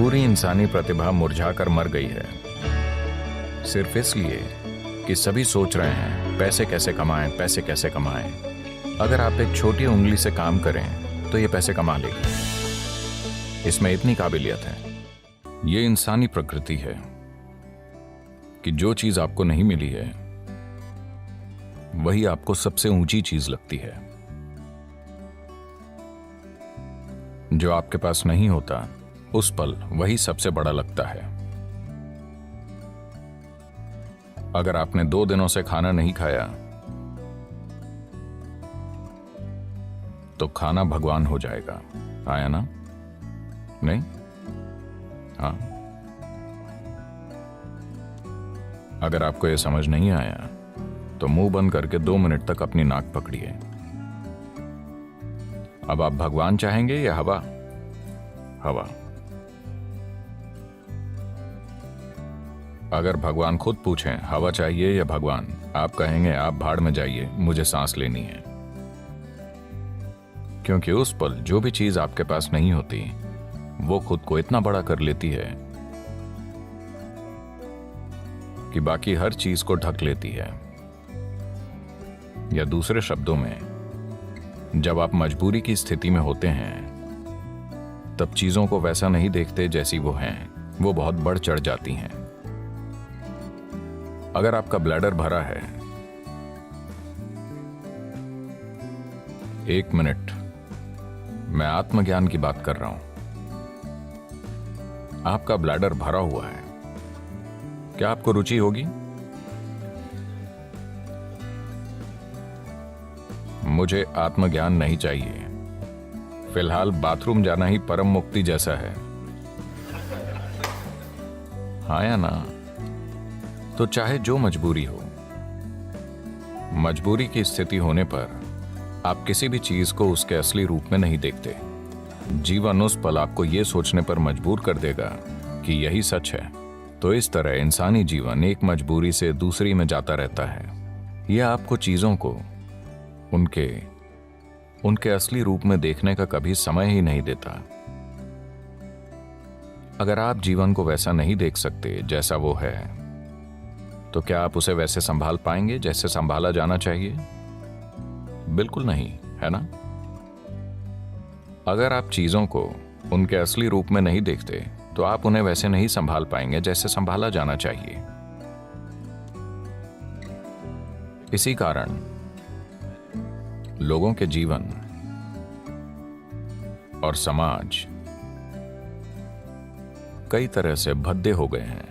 पूरी इंसानी प्रतिभा मुरझाकर मर गई है, सिर्फ इसलिए कि सभी सोच रहे हैं पैसे कैसे कमाएं, पैसे कैसे कमाएं। अगर आप एक छोटी उंगली से काम करें तो ये पैसे कमा लेगी। इसमें इतनी काबिलियत है। ये इंसानी प्रकृति है कि जो चीज आपको नहीं मिली है वही आपको सबसे ऊंची चीज लगती है। जो आपके पास नहीं होता उस पल वही सबसे बड़ा लगता है। अगर आपने 2 दिनों से खाना नहीं खाया तो खाना भगवान हो जाएगा। आया ना? नहीं? हाँ। अगर आपको यह समझ नहीं आया तो मुंह बंद करके 2 मिनट तक अपनी नाक पकड़िए। अब आप भगवान चाहेंगे या हवा? हवा। अगर भगवान खुद पूछें हवा चाहिए या भगवान, आप कहेंगे आप भाड़ में जाइए, मुझे सांस लेनी है। क्योंकि उस पल जो भी चीज आपके पास नहीं होती वो खुद को इतना बड़ा कर लेती है कि बाकी हर चीज को ढक लेती है। या दूसरे शब्दों में, जब आप मजबूरी की स्थिति में होते हैं तब चीजों को वैसा नहीं देखते जैसी वो हैं, वो बहुत बढ़ चढ़ जाती हैं। अगर आपका ब्लैडर भरा है, 1 मिनट, मैं आत्मज्ञान की बात कर रहा हूं। आपका ब्लैडर भरा हुआ है, क्या आपको रुचि होगी? मुझे आत्मज्ञान नहीं चाहिए। फिलहाल बाथरूम जाना ही परम मुक्ति जैसा है। हाँ या ना? तो चाहे जो मजबूरी हो, मजबूरी की स्थिति होने पर आप किसी भी चीज को उसके असली रूप में नहीं देखते। जीवन उस पल आपको यह सोचने पर मजबूर कर देगा कि यही सच है। तो इस तरह इंसानी जीवन एक मजबूरी से दूसरी में जाता रहता है। यह आपको चीजों को उनके असली रूप में देखने का कभी समय ही नहीं देता। अगर आप जीवन को वैसा नहीं देख सकते जैसा वो है, तो क्या आप उसे वैसे संभाल पाएंगे जैसे संभाला जाना चाहिए? बिल्कुल नहीं, है ना? अगर आप चीजों को उनके असली रूप में नहीं देखते तो आप उन्हें वैसे नहीं संभाल पाएंगे जैसे संभाला जाना चाहिए। इसी कारण लोगों के जीवन और समाज कई तरह से भद्दे हो गए हैं।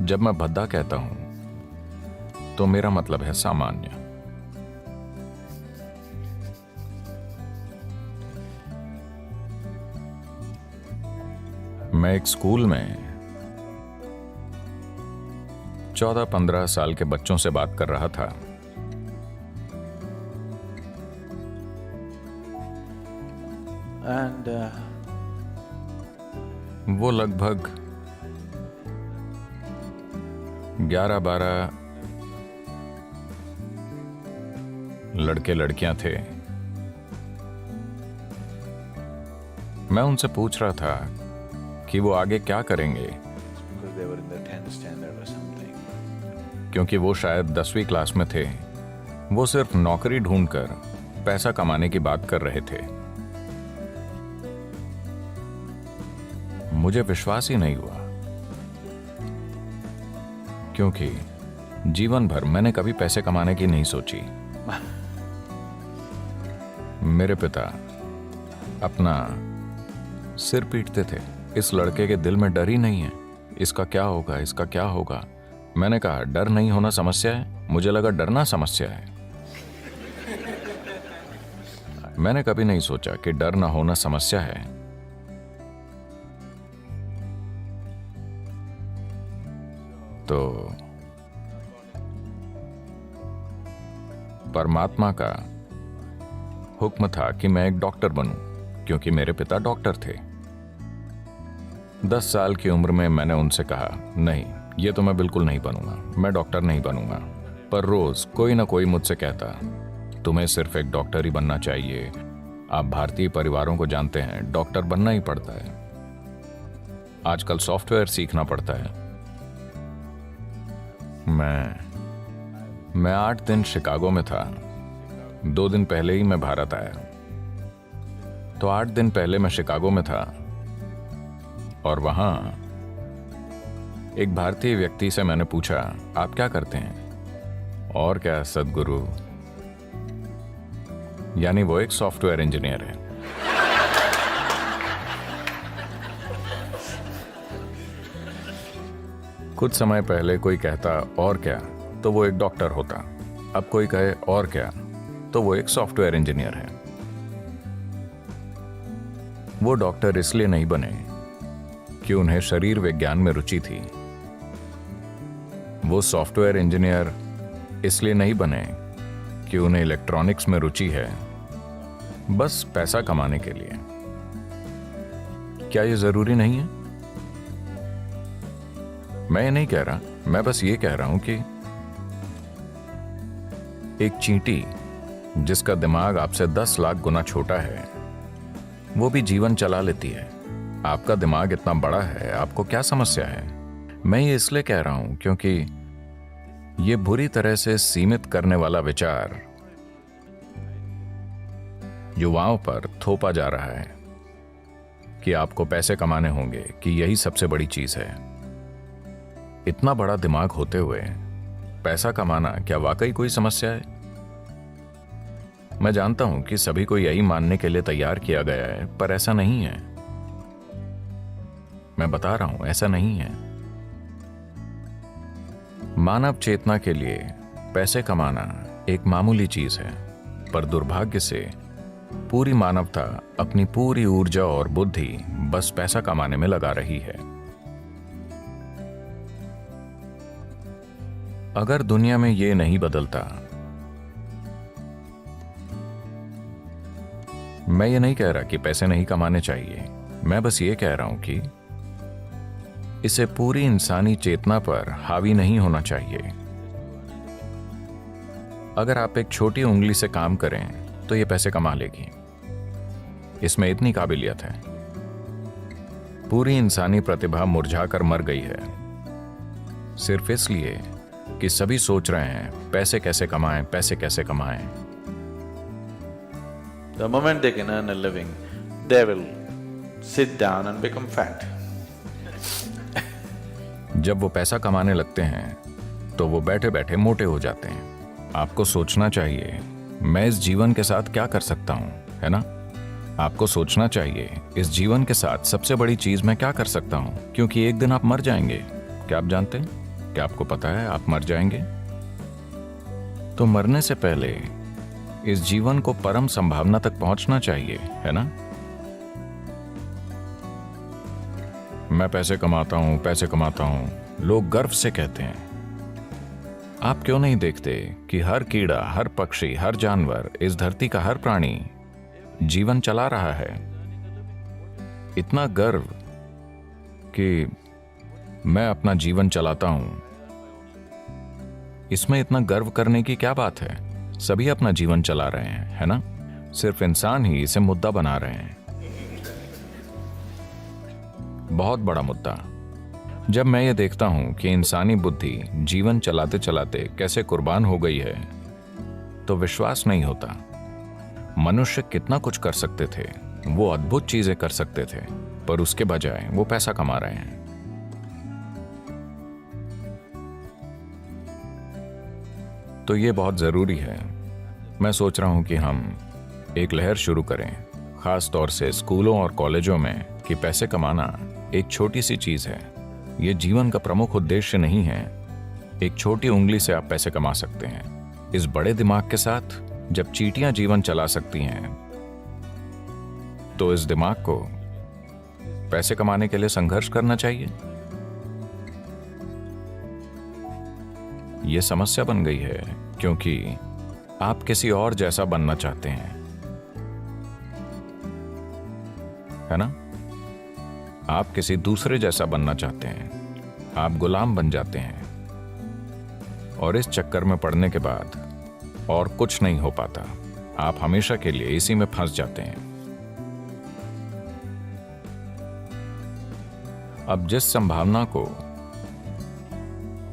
जब मैं भद्दा कहता हूं तो मेरा मतलब है सामान्य। मैं एक स्कूल में 14-15 साल के बच्चों से बात कर रहा था। वो लगभग 11-12 लड़के लड़कियां थे। मैं उनसे पूछ रहा था कि वो आगे क्या करेंगे, क्योंकि वो शायद 10वीं क्लास में थे। वो सिर्फ नौकरी ढूंढकर पैसा कमाने की बात कर रहे थे। मुझे विश्वास ही नहीं हुआ, क्योंकि जीवन भर मैंने कभी पैसे कमाने की नहीं सोची। मेरे पिता अपना सिर पीटते थे, इस लड़के के दिल में डर ही नहीं है, इसका क्या होगा, इसका क्या होगा। मैंने कहा डर नहीं होना समस्या है? मुझे लगा डरना समस्या है। मैंने कभी नहीं सोचा कि डर ना होना समस्या है। तो परमात्मा का हुक्म था कि मैं एक डॉक्टर बनूं, क्योंकि मेरे पिता डॉक्टर थे। 10 साल की उम्र में मैंने उनसे कहा, नहीं, ये तो मैं बिल्कुल नहीं बनूंगा, मैं डॉक्टर नहीं बनूंगा। पर रोज कोई ना कोई मुझसे कहता, तुम्हें सिर्फ एक डॉक्टर ही बनना चाहिए, आप भारतीय परिवारों को जानते हैं, डॉक्टर बनना ही पड़ता है। आजकल सॉफ्टवेयर सीखना पड़ता है। मैं 8 दिन शिकागो में था। 2 दिन पहले ही मैं भारत आया। तो 8 दिन पहले मैं शिकागो में था और वहां एक भारतीय व्यक्ति से मैंने पूछा, आप क्या करते हैं? और क्या सदगुरु, यानी वो एक सॉफ्टवेयर इंजीनियर है। कुछ समय पहले कोई कहता और क्या, तो वो एक डॉक्टर होता। अब कोई कहे और क्या, तो वो एक सॉफ्टवेयर इंजीनियर है। वो डॉक्टर इसलिए नहीं बने कि उन्हें शरीर विज्ञान में रुचि थी। वो सॉफ्टवेयर इंजीनियर इसलिए नहीं बने कि उन्हें इलेक्ट्रॉनिक्स में रुचि है, बस पैसा कमाने के लिए। क्या ये जरूरी नहीं है? मैं ये नहीं कह रहा, मैं बस ये कह रहा हूं कि एक चींटी जिसका दिमाग आपसे 10 लाख गुना छोटा है, वो भी जीवन चला लेती है। आपका दिमाग इतना बड़ा है, आपको क्या समस्या है? मैं ये इसलिए कह रहा हूं क्योंकि ये बुरी तरह से सीमित करने वाला विचार युवाओं पर थोपा जा रहा है कि आपको पैसे कमाने होंगे, कि यही सबसे बड़ी चीज है। इतना बड़ा दिमाग होते हुए पैसा कमाना क्या वाकई कोई समस्या है? मैं जानता हूं कि सभी को यही मानने के लिए तैयार किया गया है, पर ऐसा नहीं है। मैं बता रहा हूं, ऐसा नहीं है। मानव चेतना के लिए पैसे कमाना एक मामूली चीज है, पर दुर्भाग्य से पूरी मानवता अपनी पूरी ऊर्जा और बुद्धि बस पैसा कमाने में लगा रही है। अगर दुनिया में ये नहीं बदलता, मैं ये नहीं कह रहा कि पैसे नहीं कमाने चाहिए, मैं बस ये कह रहा हूं कि इसे पूरी इंसानी चेतना पर हावी नहीं होना चाहिए। अगर आप एक छोटी उंगली से काम करें तो ये पैसे कमा लेगी। इसमें इतनी काबिलियत है। पूरी इंसानी प्रतिभा मुरझाकर मर गई है, सिर्फ इसलिए कि सभी सोच रहे हैं पैसे कैसे कमाएं, पैसे कैसे कमाएं। The moment they can earn a living, they will sit down and become fat. जब वो पैसा कमाने लगते हैं तो वो बैठे बैठे मोटे हो जाते हैं। आपको सोचना चाहिए, मैं इस जीवन के साथ क्या कर सकता हूं, है ना? आपको सोचना चाहिए, इस जीवन के साथ सबसे बड़ी चीज मैं क्या कर सकता हूं, क्योंकि एक दिन आप मर जाएंगे। क्या आप जानते हैं? क्या आपको पता है आप मर जाएंगे? तो मरने से पहले इस जीवन को परम संभावना तक पहुंचना चाहिए, है ना? मैं पैसे कमाता हूं, पैसे कमाता हूं, लोग गर्व से कहते हैं। आप क्यों नहीं देखते कि हर कीड़ा, हर पक्षी, हर जानवर, इस धरती का हर प्राणी जीवन चला रहा है? इतना गर्व कि मैं अपना जीवन चलाता हूं, इसमें इतना गर्व करने की क्या बात है? सभी अपना जीवन चला रहे हैं, है ना? सिर्फ इंसान ही इसे मुद्दा बना रहे हैं। बहुत बड़ा मुद्दा। जब मैं ये देखता हूं कि इंसानी बुद्धि जीवन चलाते चलाते कैसे कुर्बान हो गई है, तो विश्वास नहीं होता। मनुष्य कितना कुछ कर सकते थे, वो अद्भुत चीजें कर सकते थे, पर उसके बजाय वो पैसा कमा रहे हैं। तो ये बहुत जरूरी है। मैं सोच रहा हूं कि हम एक लहर शुरू करें, खास तौर से स्कूलों और कॉलेजों में, कि पैसे कमाना एक छोटी सी चीज है। ये जीवन का प्रमुख उद्देश्य नहीं है। एक छोटी उंगली से आप पैसे कमा सकते हैं। इस बड़े दिमाग के साथ जब चींटियां जीवन चला सकती हैं, तो इस दिमाग को पैसे कमाने के लिए संघर्ष करना चाहिए। यह समस्या बन गई है क्योंकि आप किसी और जैसा बनना चाहते हैं, है ना? आप किसी दूसरे जैसा बनना चाहते हैं। आप गुलाम बन जाते हैं और इस चक्कर में पड़ने के बाद और कुछ नहीं हो पाता। आप हमेशा के लिए इसी में फंस जाते हैं। अब जिस संभावना को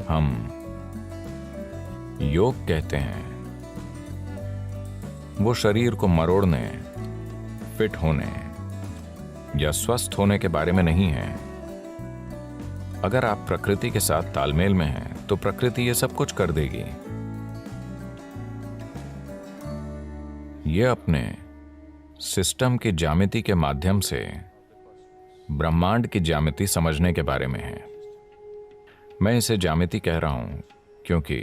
हम योग कहते हैं, वो शरीर को मरोड़ने, फिट होने या स्वस्थ होने के बारे में नहीं है। अगर आप प्रकृति के साथ तालमेल में हैं, तो प्रकृति ये सब कुछ कर देगी। ये अपने सिस्टम की ज्यामिति के माध्यम से ब्रह्मांड की ज्यामिति समझने के बारे में है। मैं इसे ज्यामिति कह रहा हूं क्योंकि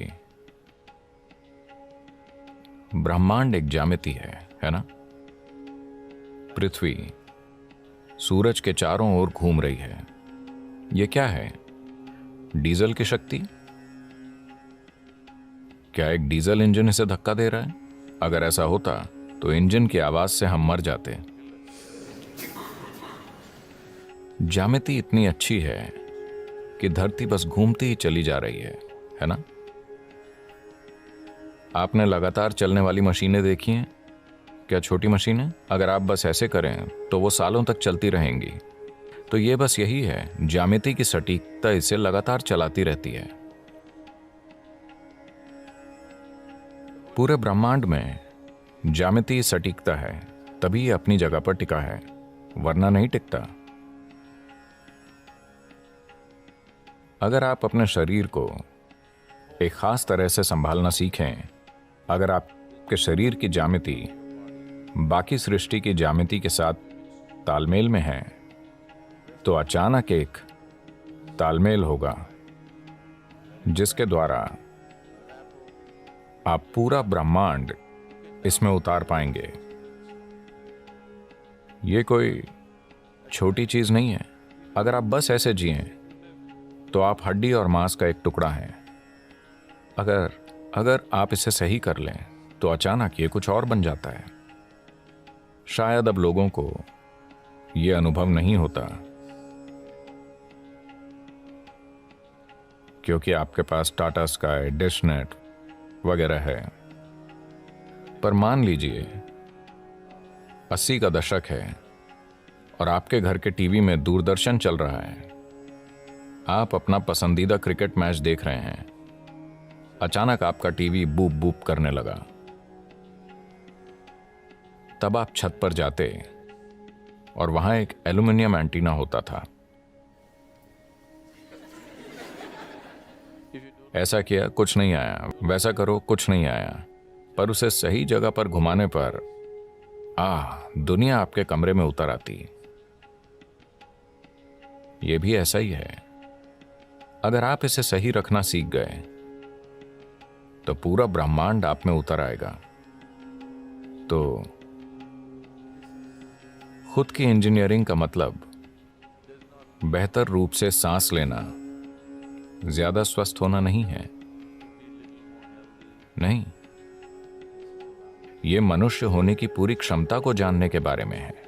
ब्रह्मांड एक ज्यामिति है ना? पृथ्वी सूरज के चारों ओर घूम रही है। यह क्या है? डीजल की शक्ति? क्या एक डीजल इंजन इसे धक्का दे रहा है? अगर ऐसा होता तो इंजन की आवाज से हम मर जाते। ज्यामिति इतनी अच्छी है कि धरती बस घूमती ही चली जा रही है ना? आपने लगातार चलने वाली मशीनें देखी हैं? क्या छोटी मशीनें? अगर आप बस ऐसे करें तो वो सालों तक चलती रहेंगी। तो ये बस यही है, ज्यामिति की सटीकता इसे लगातार चलाती रहती है। पूरे ब्रह्मांड में ज्यामिति सटीकता है, तभी ये अपनी जगह पर टिका है, वरना नहीं टिकता। अगर आप अपने शरीर को एक खास तरह से संभालना सीखें, अगर आपके शरीर की ज्यामिति बाकी सृष्टि की ज्यामिति के साथ तालमेल में है, तो अचानक एक तालमेल होगा जिसके द्वारा आप पूरा ब्रह्मांड इसमें उतार पाएंगे। ये कोई छोटी चीज नहीं है। अगर आप बस ऐसे जिएं तो आप हड्डी और मांस का एक टुकड़ा हैं। अगर आप इसे सही कर लें तो अचानक ये कुछ और बन जाता है। शायद अब लोगों को यह अनुभव नहीं होता क्योंकि आपके पास टाटा स्काई, डिश नेट वगैरह है। पर मान लीजिए 80 का दशक है और आपके घर के टीवी में दूरदर्शन चल रहा है। आप अपना पसंदीदा क्रिकेट मैच देख रहे हैं। अचानक आपका टीवी बूप बूप करने लगा। तब आप छत पर जाते और वहां एक एल्यूमिनियम एंटीना होता था। ऐसा किया, कुछ नहीं आया। वैसा करो, कुछ नहीं आया। पर उसे सही जगह पर घुमाने पर दुनिया आपके कमरे में उतर आती। यह भी ऐसा ही है। अगर आप इसे सही रखना सीख गए तो पूरा ब्रह्मांड आप में उतर आएगा। तो खुद की इंजीनियरिंग का मतलब बेहतर रूप से सांस लेना, ज्यादा स्वस्थ होना नहीं है। नहीं, यह मनुष्य होने की पूरी क्षमता को जानने के बारे में है।